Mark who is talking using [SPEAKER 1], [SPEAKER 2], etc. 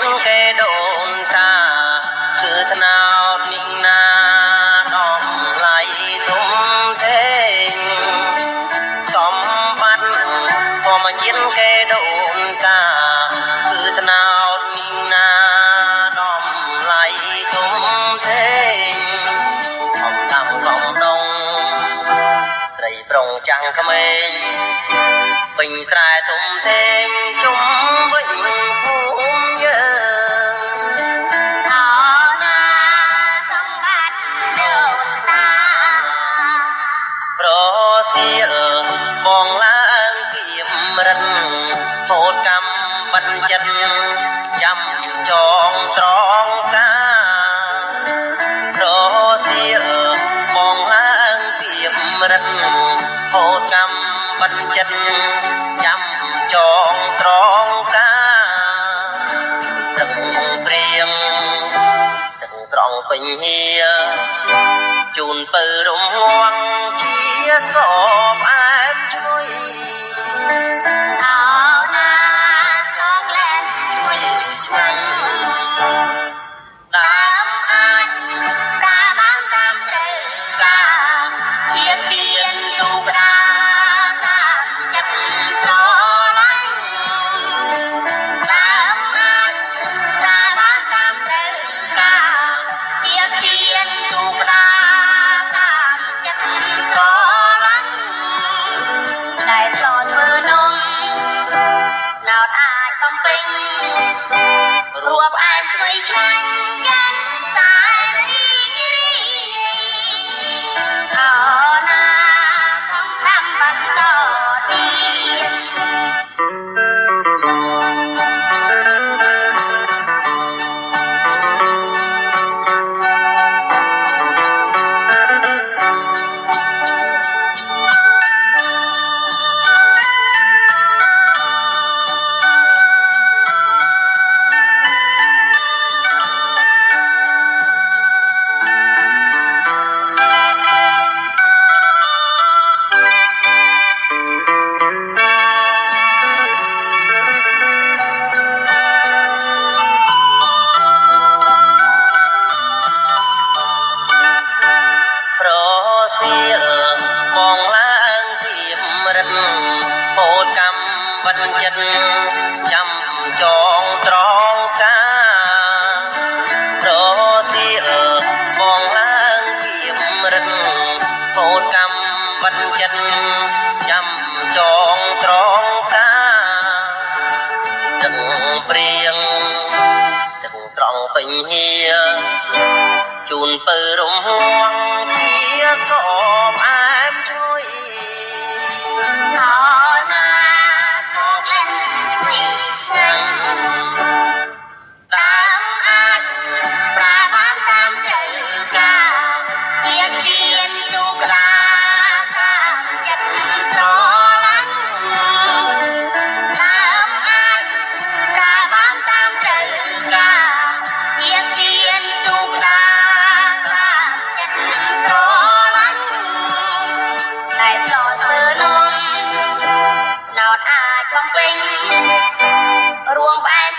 [SPEAKER 1] នគេដូនតាគឺថ្នោតនេះណាដំឡៃធំធេងសម្បត្តិធម្មជាតិគេដូនតាគឺថ្នោតនេះណាដំឡៃធំធេងធំតាមកំដងស្រីប្រុងចាំងក្មេងពេញស្រែធំធេងជុំវិញភូមិយើងអណាសម្បត្តិដូនតាប្រសៀលបងឡើងគៀមរិនពោតកម្មបញ្ចិនចាំចងត្រង់កាប្រសៀលបងឡើងគៀមរិនពោតកម្មបញ្ចិនចាំចងត្រង់កាទឹកព្រៀងទឹកត្រង់ពេញហៀជូនពើរំងាស់ជាសបអែមឈ្ងុយអោណាសងលែនឈ្ងុយឆ្ងាញ់ដើមអាចប្រាបានតាមត្រូវការជាស្ពានទូក្តារតាមចិត្តស្រឡាញ់ដើមអាចប្រាបានតាមត្រូវការជាស្ពានទូក្តារតាមចិត្តស្រឡាញ់ដែលស្រធ្វើនំណោតអាចបំពេញរួបអែមឆ្ងុយឆ្ងាញ់យ៉ាងតែរីករាយអោណាសំខាន់បន្តទៀតប្រសៀលបងឡើងគៀមរិនពោតកម្មបញ្ចិនចាំចងត្រង់កាប្រសៀលបងឡើងគៀមរិនពោតកម្មបញ្ចិនចាំចងត្រង់កាទឹកព្រៀងទឹកស្រង់ពេញហៀជូនពើរំងាស់ជាសបអែមឈ្ងុយអោណាសោកលែនឈ្ងុយឆ្ងាញ់ដើមអាចប្រាបានតាមត្រូវការជាស្ពានទូក្តារតាមចិត្តស្រឡាញ់ដើមអាចប្រាបានតាមត្រូវការជាស្ពានទូក្តារតាមចិត្តស្រឡាញ់តែស្រធ្វើនំណោតអាចបំពេញរួមផ្អែម